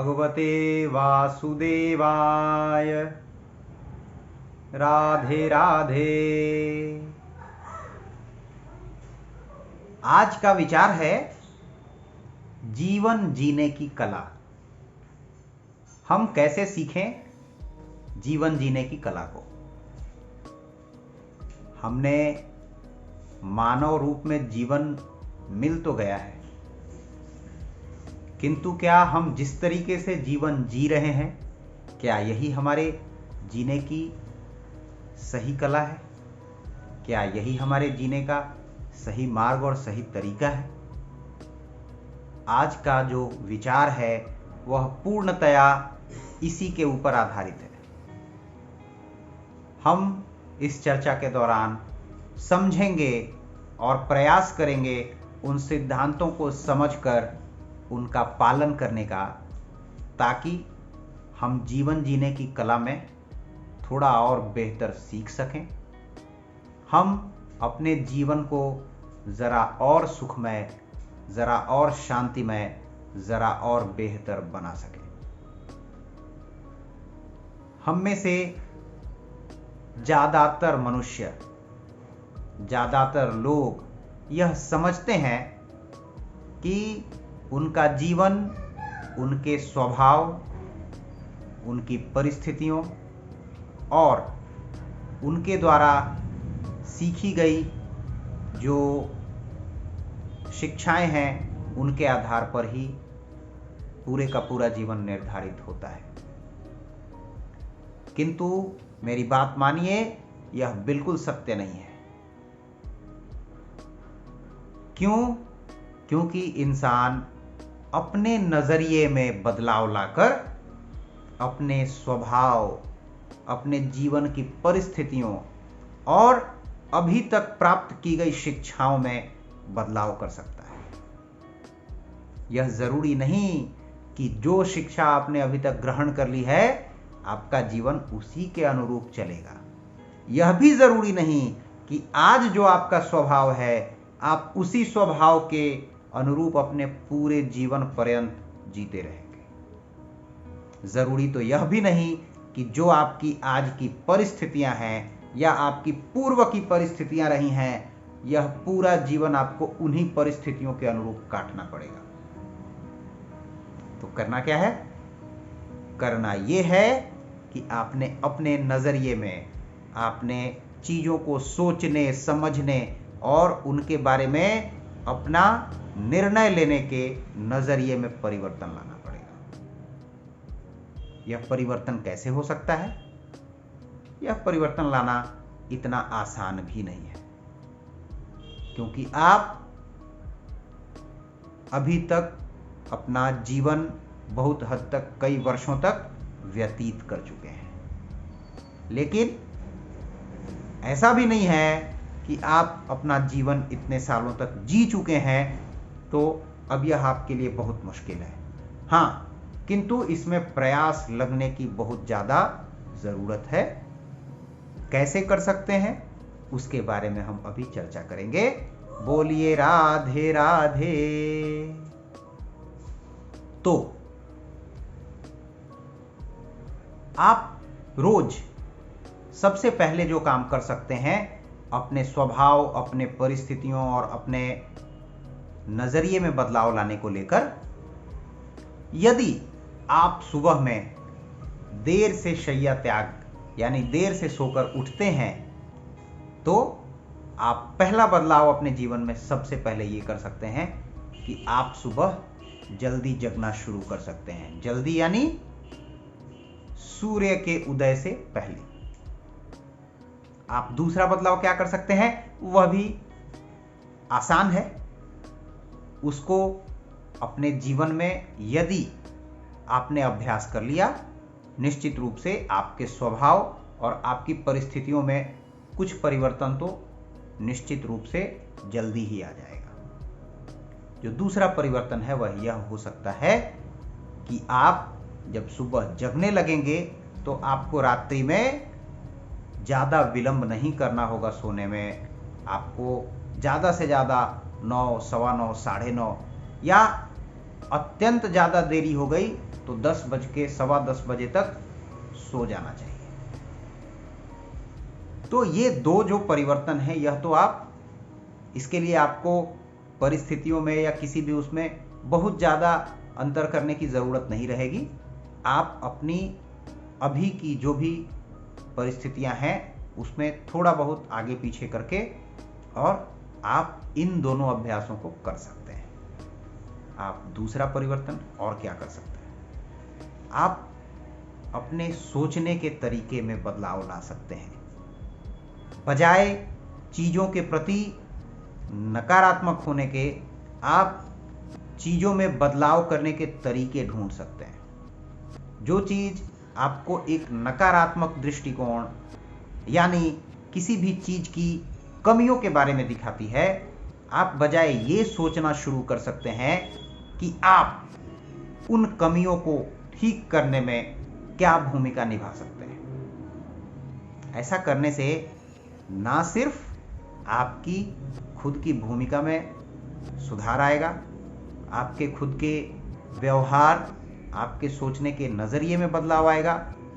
भगवते वासुदेवाय। राधे राधे। आज का विचार है जीवन जीने की कला। हम कैसे सीखें जीवन जीने की कला को। हमने मानव रूप में जीवन मिल तो गया है, किंतु क्या हम जिस तरीके से जीवन जी रहे हैं, क्या यही हमारे जीने की सही कला है? क्या यही हमारे जीने का सही मार्ग और सही तरीका है? आज का जो विचार है वह पूर्णतया इसी के ऊपर आधारित है। हम इस चर्चा के दौरान समझेंगे और प्रयास करेंगे उन सिद्धांतों को समझकर उनका पालन करने का, ताकि हम जीवन जीने की कला में थोड़ा और बेहतर सीख सकें। हम अपने जीवन को ज़रा और सुखमय, ज़रा और शांतिमय, ज़रा और बेहतर बना सकें। हम में से ज़्यादातर मनुष्य, ज़्यादातर लोग यह समझते हैं कि उनका जीवन उनके स्वभाव, उनकी परिस्थितियों और उनके द्वारा सीखी गई जो शिक्षाएं हैं उनके आधार पर ही पूरे का पूरा जीवन निर्धारित होता है। किंतु मेरी बात मानिए, यह बिल्कुल सत्य नहीं है। क्यों? क्योंकि इंसान अपने नजरिए में बदलाव लाकर अपने स्वभाव, अपने जीवन की परिस्थितियों और अभी तक प्राप्त की गई शिक्षाओं में बदलाव कर सकता है। यह जरूरी नहीं कि जो शिक्षा आपने अभी तक ग्रहण कर ली है आपका जीवन उसी के अनुरूप चलेगा। यह भी जरूरी नहीं कि आज जो आपका स्वभाव है आप उसी स्वभाव के अनुरूप अपने पूरे जीवन पर्यंत जीते रहेंगे। जरूरी तो यह भी नहीं कि जो आपकी आज की परिस्थितियां हैं या आपकी पूर्व की परिस्थितियां रही हैं, यह पूरा जीवन आपको उन्हीं परिस्थितियों के अनुरूप काटना पड़ेगा। तो करना क्या है? करना यह है कि आपने अपने नजरिए में, आपने चीजों को सोचने, समझने और उनके बारे में अपना निर्णय लेने के नजरिए में परिवर्तन लाना पड़ेगा। यह परिवर्तन कैसे हो सकता है? यह परिवर्तन लाना इतना आसान भी नहीं है, क्योंकि आप अभी तक अपना जीवन बहुत हद तक, कई वर्षों तक व्यतीत कर चुके हैं। लेकिन ऐसा भी नहीं है कि आप अपना जीवन इतने सालों तक जी चुके हैं तो अब यह आपके लिए बहुत मुश्किल है। हाँ, किंतु इसमें प्रयास लगने की बहुत ज़्यादा ज़रूरत है। कैसे कर सकते हैं उसके बारे में हम अभी चर्चा करेंगे। बोलिए राधे राधे। तो आप रोज सबसे पहले जो काम कर सकते हैं, अपने स्वभाव, अपने परिस्थितियों और अपने नजरिए में बदलाव लाने को लेकर, यदि आप सुबह में देर से शैया त्याग यानी देर से सोकर उठते हैं, तो आप पहला बदलाव अपने जीवन में सबसे पहले ये कर सकते हैं कि आप सुबह जल्दी जगना शुरू कर सकते हैं। जल्दी यानी सूर्य के उदय से पहले। आप दूसरा बदलाव क्या कर सकते हैं, वह भी आसान है। उसको अपने जीवन में यदि आपने अभ्यास कर लिया, निश्चित रूप से आपके स्वभाव और आपकी परिस्थितियों में कुछ परिवर्तन तो निश्चित रूप से जल्दी ही आ जाएगा। जो दूसरा परिवर्तन है वह यह हो सकता है कि आप जब सुबह जगने लगेंगे तो आपको रात्रि में ज़्यादा विलंब नहीं करना होगा सोने में। आपको ज़्यादा से ज़्यादा 9, 9:15, 9:30 या अत्यंत ज़्यादा देरी हो गई तो 10 बज के 10:15 बजे तक सो जाना चाहिए। तो ये दो जो परिवर्तन है, यह तो आप इसके लिए आपको परिस्थितियों में या किसी भी उसमें बहुत ज़्यादा अंतर करने की ज़रूरत नहीं रहेगी। आप अपनी अभी की जो भी परिस्थितियां हैं उसमें थोड़ा बहुत आगे पीछे करके और आप इन दोनों अभ्यासों को कर सकते हैं। आप दूसरा परिवर्तन और क्या कर सकते हैं, आप अपने सोचने के तरीके में बदलाव ला सकते हैं। बजाय चीज़ों के प्रति नकारात्मक होने के, आप चीज़ों में बदलाव करने के तरीके ढूंढ सकते हैं। जो चीज़ आपको एक नकारात्मक दृष्टिकोण यानी किसी भी चीज़ की कमियों के बारे में दिखाती है, आप बजाय ये सोचना शुरू कर सकते हैं कि आप उन कमियों को ठीक करने में क्या भूमिका निभा सकते हैं। ऐसा करने से ना सिर्फ आपकी खुद की भूमिका में सुधार आएगा, आपके खुद के व्यवहार, आपके सोचने के नज़रिए में बदलाव आएगा,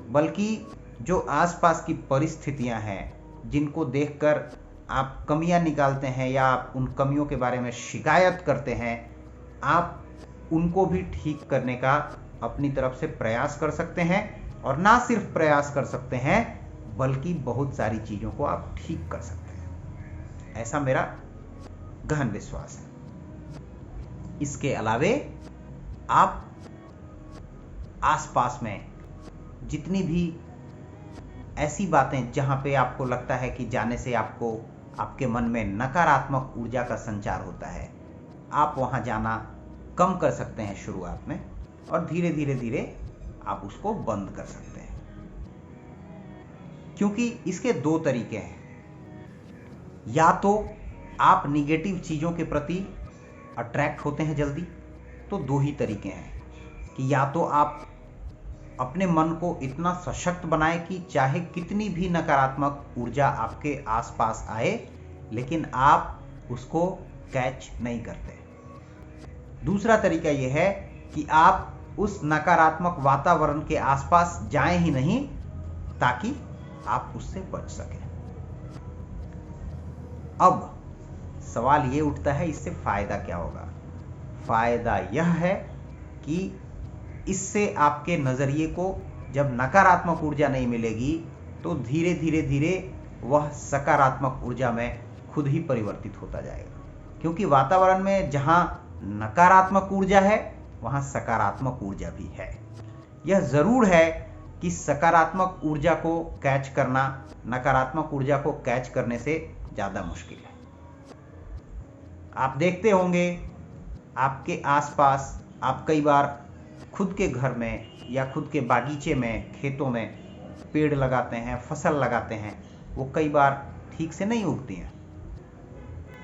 बल्कि जो आसपास की परिस्थितियां हैं जिनको देखकर आप कमियां निकालते हैं या आप उन कमियों के बारे में शिकायत करते हैं, आप उनको भी ठीक करने का अपनी तरफ से प्रयास कर सकते हैं। और ना सिर्फ प्रयास कर सकते हैं बल्कि बहुत सारी चीज़ों को आप ठीक कर सकते हैं, ऐसा मेरा गहन विश्वास है। इसके अलावे आप आसपास में जितनी भी ऐसी बातें जहां पे आपको लगता है कि जाने से आपको आपके मन में नकारात्मक ऊर्जा का संचार होता है, आप वहां जाना कम कर सकते हैं शुरुआत में, और धीरे धीरे आप उसको बंद कर सकते हैं। क्योंकि इसके दो तरीके हैं, या तो आप निगेटिव चीज़ों के प्रति अट्रैक्ट होते हैं जल्दी, तो दो ही तरीके हैं कि या तो आप अपने मन को इतना सशक्त बनाएं कि चाहे कितनी भी नकारात्मक ऊर्जा आपके आसपास आए लेकिन आप उसको कैच नहीं करते। दूसरा तरीका यह है कि आप उस नकारात्मक वातावरण के आसपास जाएं ही नहीं ताकि आप उससे बच सकें। अब सवाल ये उठता है, इससे फायदा क्या होगा? फायदा यह है कि इससे आपके नजरिए को जब नकारात्मक ऊर्जा नहीं मिलेगी तो धीरे धीरे वह सकारात्मक ऊर्जा में खुद ही परिवर्तित होता जाएगा। क्योंकि वातावरण में जहां नकारात्मक ऊर्जा है वहां सकारात्मक ऊर्जा भी है। यह जरूर है कि सकारात्मक ऊर्जा को कैच करना नकारात्मक ऊर्जा को कैच करने से ज्यादा मुश्किल है। आप देखते होंगे आपके आसपास, आप कई बार खुद के घर में या खुद के बागीचे में, खेतों में पेड़ लगाते हैं, फसल लगाते हैं, वो कई बार ठीक से नहीं उगती हैं,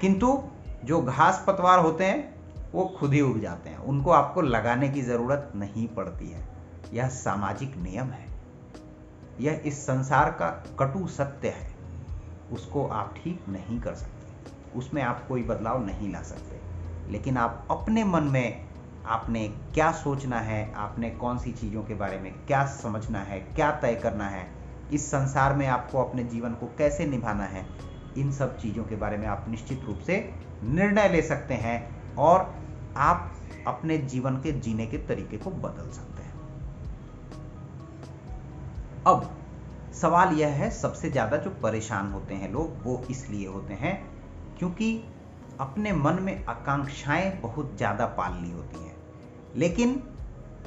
किंतु जो घास पतवार होते हैं वो खुद ही उग जाते हैं, उनको आपको लगाने की जरूरत नहीं पड़ती है। यह सामाजिक नियम है, यह इस संसार का कटु सत्य है, उसको आप ठीक नहीं कर सकते, उसमें आप कोई बदलाव नहीं ला सकते। लेकिन आप अपने मन में आपने क्या सोचना है, आपने कौन सी चीज़ों के बारे में क्या समझना है, क्या तय करना है, इस संसार में आपको अपने जीवन को कैसे निभाना है, इन सब चीज़ों के बारे में आप निश्चित रूप से निर्णय ले सकते हैं और आप अपने जीवन के जीने के तरीके को बदल सकते हैं। अब सवाल यह है, सबसे ज़्यादा जो परेशान होते हैं लोग वो इसलिए होते हैं क्योंकि अपने मन में आकांक्षाएं बहुत ज़्यादा पाल ली होती हैं, लेकिन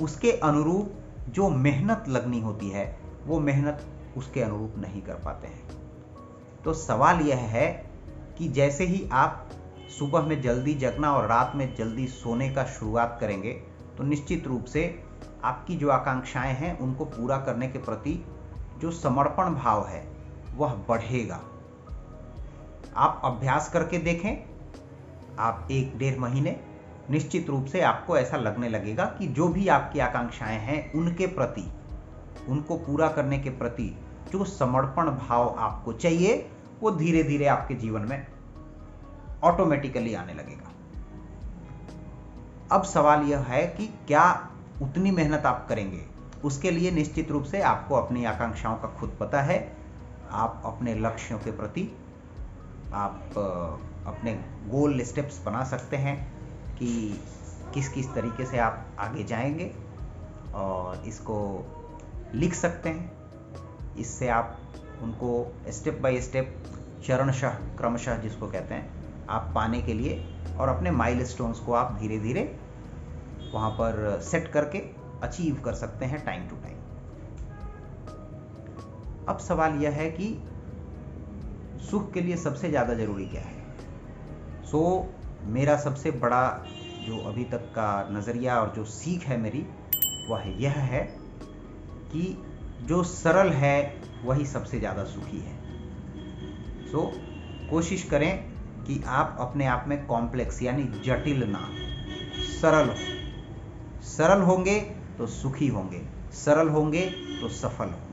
उसके अनुरूप जो मेहनत लगनी होती है वो मेहनत उसके अनुरूप नहीं कर पाते हैं। तो सवाल यह है कि जैसे ही आप सुबह में जल्दी जगना और रात में जल्दी सोने का शुरुआत करेंगे तो निश्चित रूप से आपकी जो आकांक्षाएं हैं उनको पूरा करने के प्रति जो समर्पण भाव है वह बढ़ेगा। आप अभ्यास करके देखें, आप 1-1.5 महीने, निश्चित रूप से आपको ऐसा लगने लगेगा कि जो भी आपकी आकांक्षाएं हैं उनके प्रति, उनको पूरा करने के प्रति जो समर्पण भाव आपको चाहिए वो धीरे धीरे आपके जीवन में ऑटोमेटिकली आने लगेगा। अब सवाल यह है कि क्या उतनी मेहनत आप करेंगे। उसके लिए निश्चित रूप से आपको अपनी आकांक्षाओं का खुद पता है। आप अपने लक्ष्यों के प्रति आप अपने गोल स्टेप्स बना सकते हैं कि किस किस तरीके से आप आगे जाएंगे, और इसको लिख सकते हैं। इससे आप उनको स्टेप बाय स्टेप, चरणशः क्रमशः जिसको कहते हैं, आप पाने के लिए, और अपने माइलस्टोन्स को आप धीरे धीरे वहाँ पर सेट करके अचीव कर सकते हैं टाइम टू टाइम। अब सवाल यह है कि सुख के लिए सबसे ज़्यादा ज़रूरी क्या है। मेरा सबसे बड़ा जो अभी तक का नज़रिया और जो सीख है मेरी, वह यह है कि जो सरल है वही सबसे ज़्यादा सुखी है। कोशिश करें कि आप अपने आप में कॉम्प्लेक्स यानी जटिल ना, सरल हो। सरल होंगे तो सुखी होंगे, सरल होंगे तो सफल होंगे।